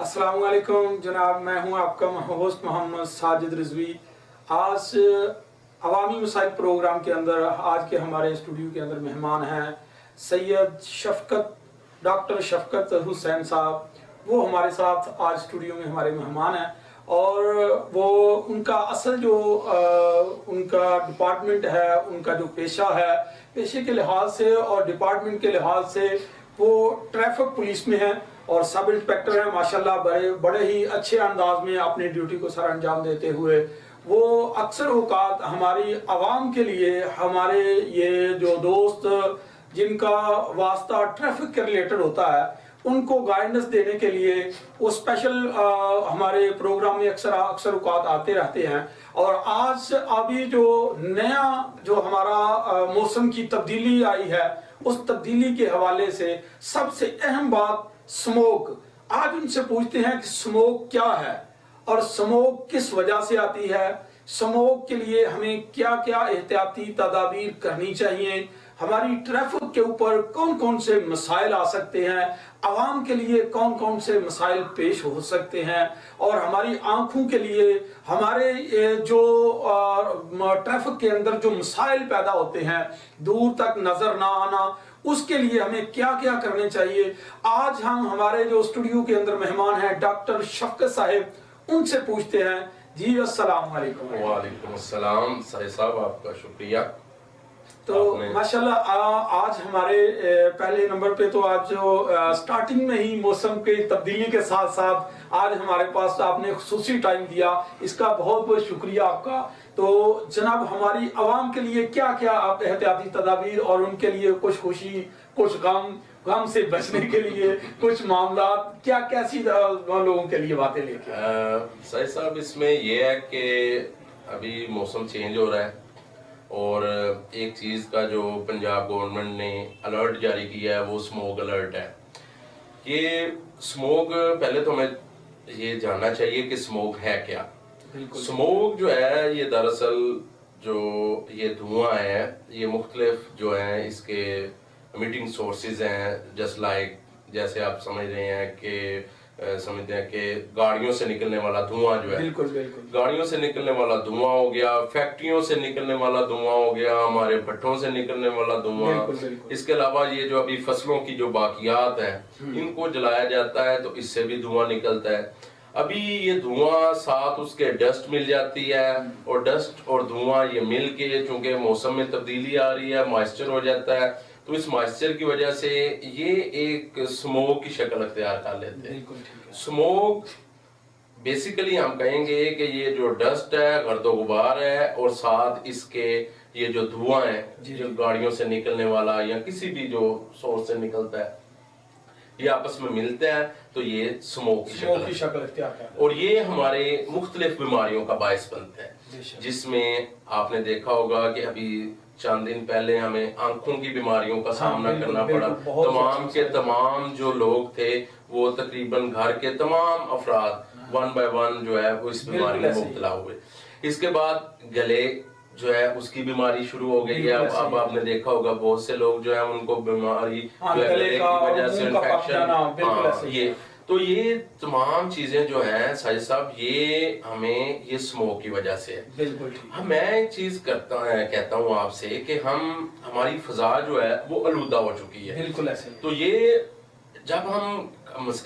अस्सलाम वालेकुम जनाब, मैं हूं आपका होस्ट मोहम्मद साजिद रिजवी। आज अवामी मसाइल प्रोग्राम के अंदर आज के हमारे स्टूडियो के अंदर मेहमान हैं सैयद डॉक्टर शफकत हुसैन साहब। वो हमारे साथ आज स्टूडियो में हमारे मेहमान हैं और वो उनका असल जो उनका डिपार्टमेंट है, उनका जो पेशा है, पेशे के लिहाज से और डिपार्टमेंट के लिहाज से वो ट्रैफिक पुलिस में हैं और सब इंस्पेक्टर हैं। माशाल्लाह बड़े ही अच्छे अंदाज में अपनी ड्यूटी को सर अंजाम देते हुए वो अक्सर औकात हमारी आवाम के लिए, हमारे ये जो दोस्त जिनका वास्ता ट्रैफिक के रिलेटेड होता है, उनको गाइडेंस देने के लिए वो स्पेशल हमारे प्रोग्राम में अक्सर औकात आते रहते हैं। और आज अभी जो नया जो हमारा मौसम की तब्दीली आई है, उस तब्दीली के हवाले से सबसे अहम बात स्मोक। आज उनसे पूछते हैं कि स्मोक क्या है और स्मोक किस वजह से आती है, स्मोक के लिए हमें क्या क्या एहतियाती तदाबीर करनी चाहिए, हमारी ट्रैफिक के ऊपर कौन कौन से मसाइल आ सकते हैं, आवाम के लिए कौन कौन से मसाइल पेश हो सकते हैं, और हमारी आंखों के लिए हमारे जो ट्रैफिक के अंदर जो मसाइल पैदा होते हैं, दूर तक नजर ना आना, उसके लिए हमें क्या क्या करने चाहिए। आज हम हमारे जो स्टूडियो के अंदर मेहमान हैं डॉक्टर शफकत साहब, उनसे पूछते हैं। जी अस्सलाम वालेकुम। वालेकुम अस्सलाम साहब, आपका शुक्रिया। तो माशाल्लाह आज हमारे पहले नंबर पे तो आज जो स्टार्टिंग में ही मौसम के तब्दीली के साथ साथ आज हमारे पास आपने खुसूसी टाइम दिया, इसका बहुत बहुत शुक्रिया आपका। तो जनाब, हमारी आवाम के लिए क्या क्या आप एहतियाती तदाबीर और उनके लिए कुछ खुशी कुछ गम से बचने के लिए कुछ मामला क्या कैसी लोगों के लिए बातें लेके साहब, इसमें यह है कि अभी मौसम चेंज हो रहा है और एक चीज़ का जो पंजाब गवर्नमेंट ने अलर्ट जारी किया है वो स्मोक अलर्ट है। ये स्मोक, पहले तो हमें ये जानना चाहिए कि स्मोक है क्या। स्मोक जो है ये दरअसल जो ये धुआं है, ये मुख्तलिफ जो है इसके एमिटिंग सोर्सेज हैं। जस्ट लाइक जैसे आप समझते हैं कि गाड़ियों से निकलने वाला धुआं जो है, बिल्कुल गाड़ियों से निकलने वाला धुआं हो गया, फैक्ट्रियों से निकलने वाला धुआं हो गया, हमारे भट्ठों से निकलने वाला धुआं। इसके अलावा ये जो अभी फसलों की जो बाकियात है इनको जलाया जाता है तो इससे भी धुआं निकलता है। अभी ये धुआं साथ उसके डस्ट मिल जाती है और डस्ट और धुआं ये मिल के, चूंकि मौसम में तब्दीली आ रही है, मॉइस्चर हो जाता है, तो इस मॉइस्चर की वजह से ये एक स्मोक की शक्ल अख्तियार कर लेते हैं। स्मोक बेसिकली हम कहेंगे कि ये जो डस्ट है, गर्दो गुबार है, और साथ इसके ये जो धुआं है जो गाड़ियों से निकलने वाला या किसी भी जो सोर्स से निकलता है, ये आपस में मिलते हैं तो ये स्मोक की शक्ल अख्तियार करता है और ये हमारे मुख्तलिफ बीमारियों का बायस बनता है। जिसमें आपने देखा होगा कि अभी चंद दिन पहले हमें आंखों की बीमारियों का सामना करना पड़ा। तमाम के तमाम जो लोग थे वो तकरीबन घर के तमाम अफराद वन बाय वन जो है वो इस बीमारी में मुब्तला हुए। इसके बाद गले जो है उसकी बीमारी शुरू हो गई है। अब आपने देखा होगा बहुत से लोग जो है उनको बीमारी गले की वजह से इन्फेक्शन, ये तमाम चीजें जो हैं साजिद साहब, ये हमें ये स्मोक की वजह से है। बिल्कुल। मैं एक चीज कहता हूँ आपसे कि हमारी फजा जो है वो आलूदा हो चुकी है। बिल्कुल ऐसे। तो ये जब हम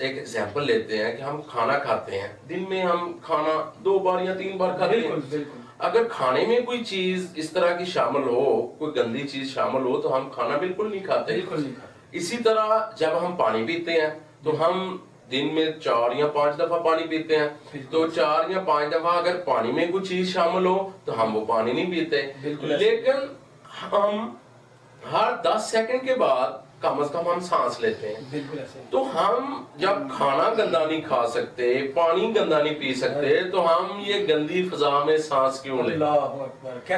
एक एग्जांपल लेते हैं कि हम खाना खाते हैं, दिन में हम खाना 2 बार या 3 बार खाते हैं। अगर खाने में कोई चीज इस तरह की शामिल हो, कोई गंदी चीज शामिल हो, तो हम खाना बिल्कुल नहीं खाते। इसी तरह जब हम पानी पीते हैं तो हम दिन में 4 या 5 दफा पानी पीते हैं, तो 4 या 5 दफा अगर पानी में कोई चीज शामिल हो तो हम वो पानी नहीं पीते। लेकिन हम हर 10 सेकंड के बाद कम से कम हम सांस लेते हैं। तो हम जब खाना गंदा नहीं खा सकते, पानी गंदा नहीं पी सकते, तो हम ये गंदी फिजा में सांस क्यों लें?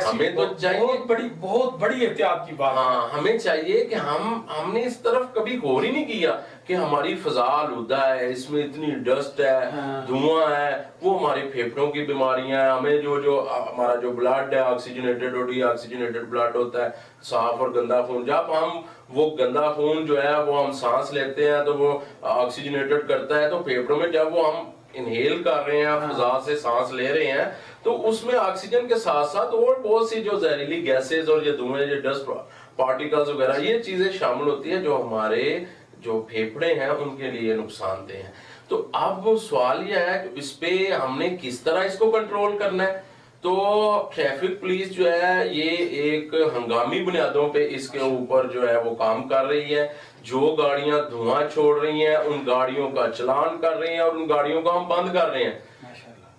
हमें तो चाहिए बहुत बड़ी एहतियात की बात। हाँ, हमें चाहिए कि हमने इस तरफ कभी गौर ही नहीं किया कि हमारी फिजा आलूदा है, इसमें इतनी डस्ट है, धुआं है, वो हमारे फेफड़ों की बीमारियां हैं। हमें जो हमारा जो ब्लड है ऑक्सीजनेटेड और डीऑक्सीजनेटेड ब्लड होता है, साफ और गंदा खून, जब हम وہ گندا خون جو ہے وہ ہم سانس لیتے ہیں تو وہ آکسیجنیٹڈ کرتا ہے، تو پھیپھڑوں میں جب وہ ہم انہیل کر رہے ہیں، فضا سے سانس لے رہے ہیں، تو اس میں آکسیجن کے ساتھ ساتھ اور بہت سی جو زہریلی گیسز اور یہ دھوئیں، یہ ڈسٹ پارٹیکلز وغیرہ، یہ چیزیں شامل ہوتی ہیں جو ہمارے جو پھیپھڑے ہیں ان کے لیے نقصان دہ ہیں۔ تو اب سوال یہ ہے کہ اس پہ ہم نے کس طرح اس کو کنٹرول کرنا ہے؟ تو ٹریفک پولیس جو ہے یہ ایک ہنگامی بنیادوں پہ اس کے اوپر جو ہے وہ کام کر رہی ہے۔ جو گاڑیاں دھواں چھوڑ رہی ہیں ان گاڑیوں کا چلان کر رہے ہیں اور ان گاڑیوں کو ہم بند کر رہے ہیں۔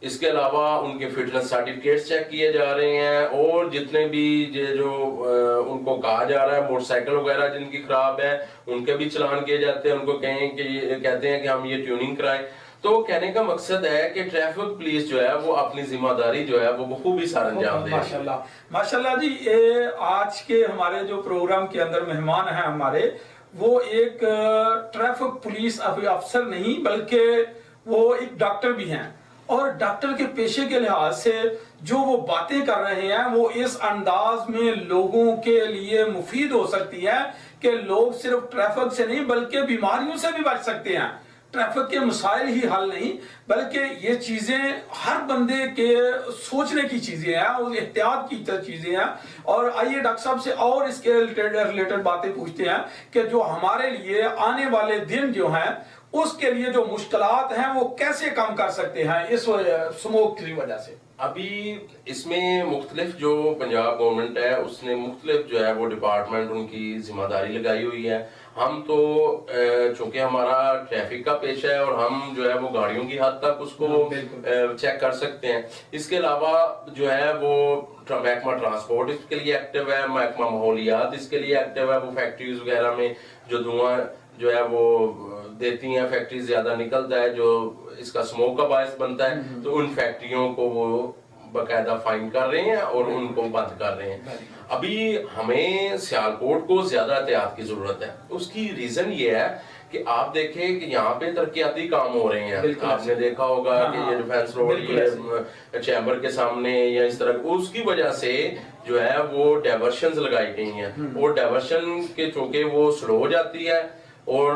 اس کے علاوہ ان کے فٹنس سرٹیفکیٹس چیک کیے جا رہے ہیں، اور جتنے بھی جو ان کو کہا جا رہا ہے موٹر سائیکل وغیرہ جن کی خراب ہے ان کے بھی چلان کیے جاتے ہیں، ان کو کہتے ہیں کہ ہم یہ ٹیوننگ کرائیں۔ تو کہنے کا مقصد ہے کہ ٹریفک پولیس جو ہے وہ اپنی ذمہ داری جو ہے وہ بخوبی سر انجام دے رہی ہے۔ ماشاءاللہ جی، آج کے ہمارے جو پروگرام کے اندر مہمان ہیں ہمارے، وہ ایک ٹریفک پولیس افسر نہیں بلکہ وہ ایک ڈاکٹر بھی ہیں، اور ڈاکٹر کے پیشے کے لحاظ سے جو وہ باتیں کر رہے ہیں وہ اس انداز میں لوگوں کے لیے مفید ہو سکتی ہے کہ لوگ صرف ٹریفک سے نہیں بلکہ بیماریوں سے بھی بچ سکتے ہیں۔ ٹریفک کے مسائل ہی حل نہیں بلکہ یہ چیزیں ہر بندے کے سوچنے کی چیزیں ہیں اور احتیاط کی چیزیں ہیں۔ اور آئیے ڈاکٹر صاحب سے اور اس کے ریلیٹڈ باتیں پوچھتے ہیں کہ جو ہمارے لیے آنے والے دن جو ہیں اس کے لیے جو مشکلات ہیں وہ کیسے کم کر سکتے ہیں اس سموک کی وجہ سے۔ ابھی اس میں مختلف جو پنجاب گورنمنٹ ہے اس نے مختلف جو ہے وہ ڈپارٹمنٹ ان کی ذمہ داری لگائی ہوئی ہے۔ ہم تو چونکہ ہمارا ٹریفک کا پیشہ ہے اور ہم جو ہے وہ گاڑیوں کی حد تک اس کو چیک کر سکتے ہیں۔ اس کے علاوہ جو ہے وہ محکمہ ٹرانسپورٹ اس کے لیے ایکٹیو ہے، محکمہ ماحولیات اس کے لیے ایکٹیو ہے۔ وہ فیکٹریز وغیرہ میں جو دھواں جو ہے وہ دیتی ہیں، فیکٹری زیادہ نکلتا ہے جو اس کا سموک کا باعث بنتا ہے، تو ان فیکٹریوں کو وہ باقاعدہ فائن کر رہے ہیں اور ان کو بند کر رہے ہیں۔ ابھی ہمیں سیالکوٹ کو زیادہ احتیاط کی ضرورت ہے۔ اس کی ریزن یہ ہے کہ آپ دیکھیں کہ یہاں پہ ترقیاتی کام ہو رہے ہیں۔ آپ نے دیکھا ہوگا کہ یہ ڈیفینس روڈ یہ چیمبر کے سامنے یا اس طرح، اس کی وجہ سے جو ہے وہ ڈائیورشنز لگائی گئی ہیں، اور ڈائیورشن کے چونکہ وہ سلو ہو جاتی ہے اور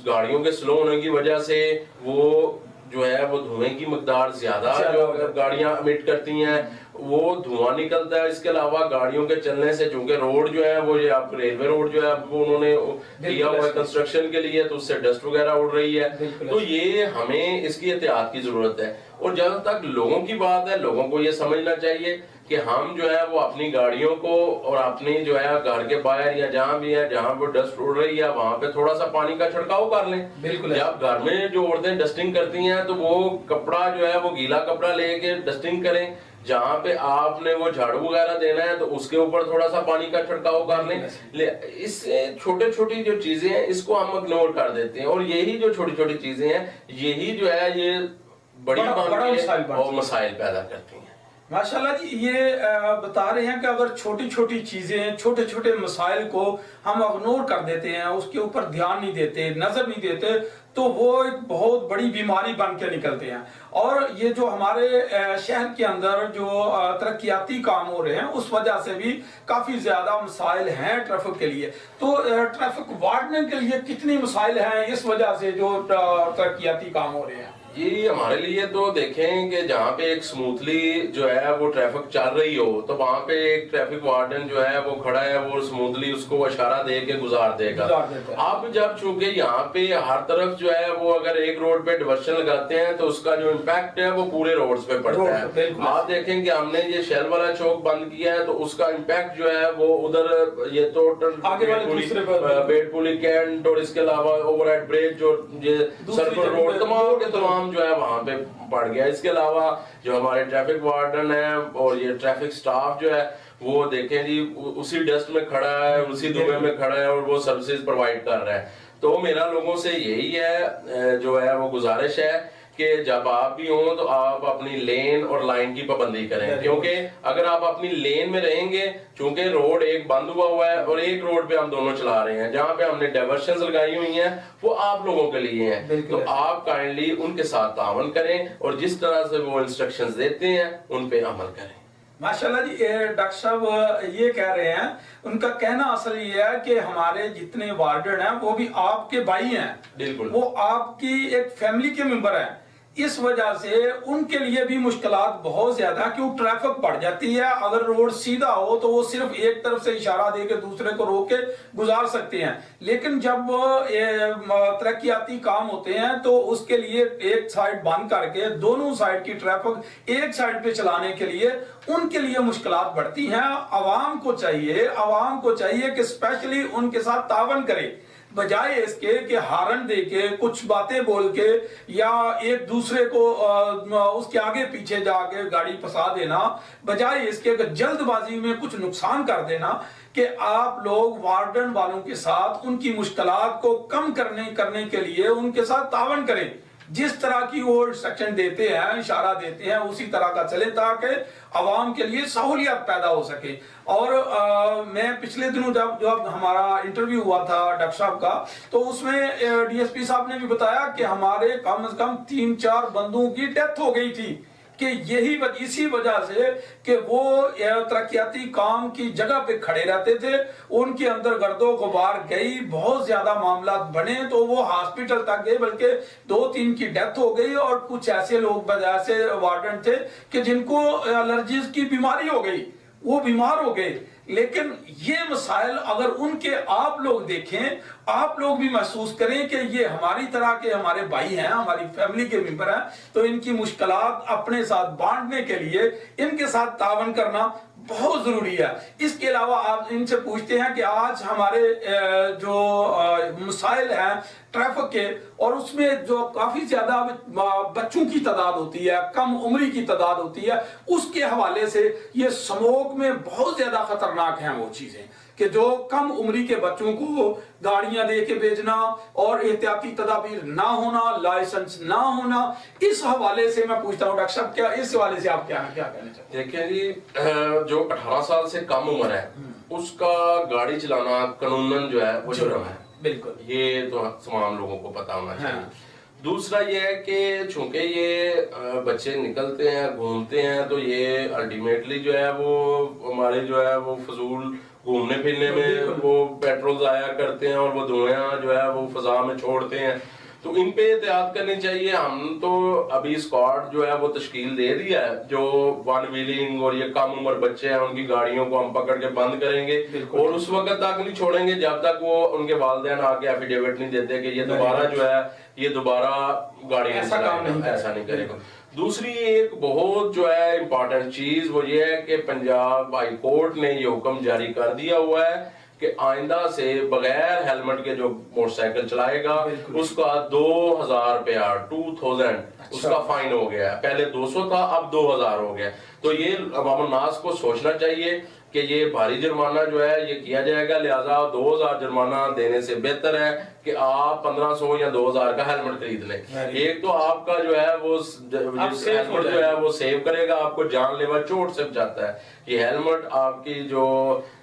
گاڑیوں کے سلو ہونے کی وجہ سے وہ جو ہے وہ دھوئیں کی مقدار زیادہ جو گاڑیاں امیٹ کرتی ہیں وہ دھواں نکلتا ہے۔ اس کے علاوہ گاڑیوں کے چلنے سے چونکہ روڈ جو ہے وہ یہ آپ ریلوے روڈ جو ہے وہ انہوں نے کیا ہوا ہے کنسٹرکشن کے لیے، تو اس سے ڈسٹ وغیرہ اڑ رہی ہے۔ تو یہ ہمیں اس کی احتیاط کی ضرورت ہے۔ اور جہاں تک لوگوں کی بات ہے، لوگوں کو یہ سمجھنا چاہیے کہ ہم جو ہے وہ اپنی گاڑیوں کو اور اپنی جو ہے گھر کے باہر یا جہاں بھی ہے جہاں وہ ڈسٹ اڑ رہی ہے وہاں پہ تھوڑا سا پانی کا چھڑکاؤ کر لیں۔ جب گھر میں جو عورتیں ڈسٹنگ کرتی ہیں تو وہ کپڑا جو ہے وہ گیلا کپڑا لے کے ڈسٹنگ کریں۔ جہاں پہ آپ نے وہ جھاڑو وغیرہ دینا ہے تو اس کے اوپر تھوڑا سا پانی کا چھڑکاؤ کر لیں۔ اس سے چھوٹے چھوٹی جو چیزیں ہیں اس کو ہم اگنور کر دیتے ہیں، اور یہی جو چھوٹی چھوٹی چیزیں ہیں یہی جو ہے یہ بڑی اور مسائل پیدا کرتی ہیں۔ ماشاءاللہ جی، یہ بتا رہے ہیں کہ اگر چھوٹی چھوٹی چیزیں، چھوٹے چھوٹے مسائل کو ہم اگنور کر دیتے ہیں، اس کے اوپر دھیان نہیں دیتے، نظر نہیں دیتے، تو وہ ایک بہت بڑی بیماری بن کے نکلتے ہیں۔ اور یہ جو ہمارے شہر کے اندر جو ترقیاتی کام ہو رہے ہیں اس وجہ سے بھی کافی زیادہ مسائل ہیں ٹریفک کے لیے۔ تو ٹریفک وارڈن کے لیے کتنی مسائل ہیں اس وجہ سے جو ترقیاتی کام ہو رہے ہیں؟ یہ ہمارے لیے تو دیکھیں کہ جہاں پہ ایک سموتھلی جو ہے وہ ٹریفک چل رہی ہو تو وہاں پہ ایک ٹریفک وارڈن جو ہے وہ کھڑا ہے، وہ سموتھلی اس کو اشارہ دے کے گزار دے گا۔ اب جب چونکہ یہاں پہ ہر طرف جو ہے وہ اگر ایک روڈ پہ ڈیورشن لگاتے ہیں تو اس کا جو امپیکٹ ہے وہ پورے روڈز پہ پڑتا ہے۔ آپ دیکھیں کہ ہم نے یہ شیل والا چوک بند کیا ہے تو اس کا امپیکٹ جو ہے وہ ادھر یہ ٹوٹل بیٹ پولی کینٹ اور اس کے علاوہ اوور ہیڈ بریج جو یہ سرکل روڈ تمام کے تمام جو ہے وہاں پہ پڑ گیا۔ اس کے علاوہ جو ہمارے ٹریفک وارڈن ہیں اور یہ ٹریفک سٹاف جو ہے وہ دیکھیں جی اسی ڈسٹ میں کھڑا ہے، اسی دھوئیں میں کھڑا ہے اور وہ سروسز پرووائڈ کر رہا ہے۔ تو میرا لوگوں سے یہی ہے جو ہے وہ گزارش ہے کہ جب آپ بھی ہوں تو آپ اپنی لین اور لائن کی پابندی کریں، کیونکہ اگر آپ اپنی لین میں رہیں گے، چونکہ روڈ ایک بند ہوا ہے اور ایک روڈ پہ ہم دونوں چلا رہے ہیں، جہاں پہ ہم نے ڈائیورشنز لگائی ہوئی ہیں وہ آپ لوگوں کے لیے ہیں، تو آپ کائنڈلی ان کے ساتھ تعاون کریں اور جس طرح سے وہ انسٹرکشنز دیتے ہیں ان پہ عمل کریں۔ माशाल्लाह जी, डॉक्टर साहब ये कह रहे हैं, उनका कहना असल ये है कि हमारे जितने वार्डन हैं वो भी आपके भाई हैं, बिल्कुल, वो आपकी एक फैमिली के मेंबर हैं। इस वजह से उनके लिए भी मुश्किलात बहुत ज्यादा, क्यों ट्रैफिक बढ़ जाती है। अगर रोड सीधा हो तो वो सिर्फ एक तरफ से इशारा दे के दूसरे को रोक के गुजार सकते हैं, लेकिन जब तरक्याती काम होते हैं तो उसके लिए एक साइड बंद करके दोनों साइड की ट्रैफिक एक साइड पे चलाने के लिए उनके लिए मुश्किलात बढ़ती हैं। आवाम को चाहिए कि स्पेशली उनके साथ तावन करे, बजाय इसके कि हारन दे के कुछ बातें बोल के या एक दूसरे को उसके आगे पीछे जाके गाड़ी फंसा देना, बजाय इसके कि जल्दबाजी में कुछ नुकसान कर देना, कि आप लोग वार्डन वालों के साथ उनकी मुश्किलात को कम करने के लिए उनके साथ तावन करें। जिस तरह की वो इंस्ट्रक्शन देते हैं, इशारा देते हैं, उसी तरह का चले ताकि आवाम के लिए सहूलियत पैदा हो सके। और मैं पिछले दिनों जब हमारा इंटरव्यू हुआ था डॉक्टर साहब का, तो उसमें डीएसपी साहब ने भी बताया कि हमारे कम से कम 3-4 बंदों की डेथ हो गई थी, कि इसी वजह से कि वो तरक्याती काम की जगह पे खड़े रहते थे, उनके अंदर गर्दो गुबार गई, बहुत ज्यादा मामला बने तो वो हॉस्पिटल तक गए, बल्कि 2-3 की डेथ हो गई। और कुछ ऐसे लोग ऐसे वार्डन थे कि जिनको एलर्जीज की बीमारी हो गई, वो बीमार हो गए। लेकिन ये मसाइल अगर उनके आप लोग देखें, आप लोग भी महसूस करें कि ये हमारी तरह के हमारे भाई हैं, हमारी फैमिली के मेंबर हैं, तो इनकी मुश्किलात अपने साथ बांटने के लिए इनके साथ तावन करना बहुत जरूरी है। इसके अलावा आप इनसे पूछते हैं कि आज हमारे जो मसाइल हैं ट्रैफिक के, और उसमें जो काफी ज्यादा बच्चों की तादाद होती है, कम उम्री की तादाद होती है, उसके हवाले से ये स्मोक में बहुत ज्यादा खतरनाक हैं वो चीजें, कि जो कम उम्री के बच्चों को गाड़ियां दे के भेजना और एहतियाती तदाबीर ना होना, लाइसेंस ना होना, इस हवाले से मैं पूछता हूँ डॉक्टर साहब, क्या इस हवाले से आप क्या कहना चाहते हैं? देखिए जी, जो 18 साल से कम उम्र है उसका गाड़ी चलाना कानूनन जो है वो जुर्म है, बिल्कुल, ये तो तमाम लोगों को पता होना चाहिए। दूसरा ये है कि चूंकि ये बच्चे निकलते हैं, घूमते हैं, तो ये अल्टीमेटली जो है वो हमारे जो है वो फजूल घूमने फिरने में वो पेट्रोल जाया करते हैं और वो धुआं जो है वो फजा में छोड़ते हैं, तो इन पे एहतियात करनी चाहिए। हम तो अभी स्क्वाड जो है वो तश्कील दे दिया है, जो वन व्हीलिंग और ये कम उम्र बच्चे हैं उनकी गाड़ियों को हम पकड़ के बंद करेंगे, और उस वक्त तक नहीं छोड़ेंगे जब तक वो उनके वालिदैन आके एफिडेविट नहीं देते कि ये दोबारा जो है ये दोबारा गाड़ियां ऐसा नहीं करेगा। दूसरी एक बहुत जो है इम्पोर्टेंट चीज वो ये है कि पंजाब हाई कोर्ट ने ये हुक्म जारी कर दिया हुआ है कि आइंदा से बगैर हेलमेट के जो मोटरसाइकिल चलाएगा उसका 2000 रुपया 2000 उसका फाइन हो गया है। पहले 200 था, अब 2000 हो गया। तो ये अवाम नास को सोचना चाहिए कि ये भारी जुर्माना जो है ये किया जाएगा, लिहाजा 2000 जुर्माना देने से बेहतर है कि आप 1500 या 2000 का हेलमेट खरीद लें। एक तो आपका जो है वो हेलमेट जो है वो सेव करेगा, आपको जानलेवा चोट से बचाता है। ये हेलमेट आपकी जो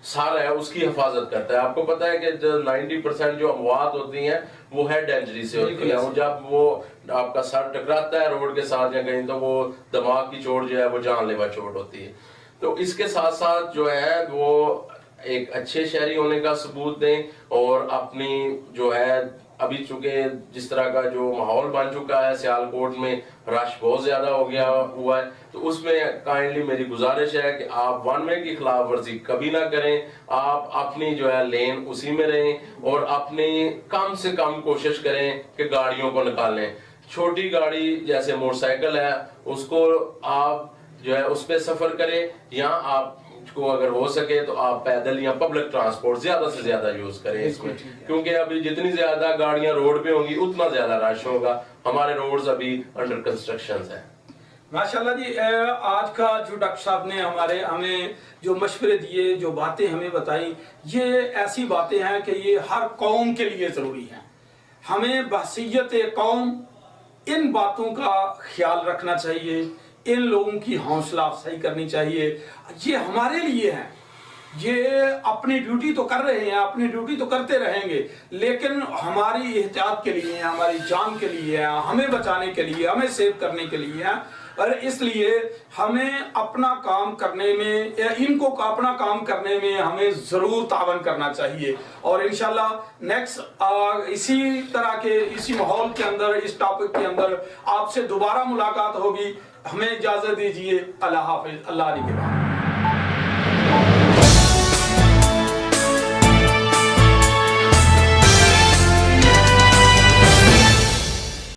सर है उसकी हिफाजत करता है। आपको पता है कि 90% जो अमवात होती हैं वो हेड इंजरी से होती है, और जब वो आपका सर टकराता है रोड के साथ या कहीं, तो वो दिमाग की चोट जो है वो जानलेवा चोट होती है। तो इसके साथ साथ जो है वो एक अच्छे शहरी होने का सबूत दें, और अपनी जो है अभी चूंकि जिस तरह का जो माहौल बन चुका है सियालकोट में, रश बहुत ज्यादा हो गया हुआ है, तो उसमें काइंडली मेरी गुजारिश है कि आप वन वे की खिलाफ वर्जी कभी ना करें, आप अपनी जो है लेन उसी में रहें, और अपनी कम से कम कोशिश करें कि गाड़ियों को निकालें। छोटी गाड़ी जैसे मोटरसाइकिल है उसको आप जो है उस पे सफर करें, या आपको अगर हो सके तो आप पैदल या पब्लिक ट्रांसपोर्ट ज्यादा से ज्यादा यूज करें इसमें, क्योंकि अभी जितनी ज्यादा गाड़ियां रोड पे होंगी उतना ज्यादा रश होगा। हमारे रोड्स अभी अंडर कंस्ट्रक्शन है। माशाल्लाह जी, आज का जो डॉक्टर साहब ने हमें जो मशवरे दिए, जो बातें हमें बताई, ये ऐसी बातें हैं कि ये हर कौम के लिए जरूरी हैं। हमें बहसीयत कौम इन बातों का ख्याल रखना चाहिए, इन लोगों की हौसला अफजाई करनी चाहिए। ये हमारे लिए है, ये अपनी ड्यूटी तो कर रहे हैं, अपनी ड्यूटी तो करते रहेंगे, लेकिन हमारी एहतियात के लिए, हमारी जान के लिए, हमें बचाने के लिए, हमें सेव करने के लिए اور اس لیے ہمیں اپنا کام کرنے میں یا ان کو اپنا کام کرنے میں ہمیں ضرور تعاون کرنا چاہیے. اور انشاءاللہ نیکسٹ اسی طرح کے اسی ماحول کے اندر اس ٹاپک کے اندر آپ سے دوبارہ ملاقات ہوگی. ہمیں اجازت دیجیے. اللہ حافظ. اللہ نگہبان.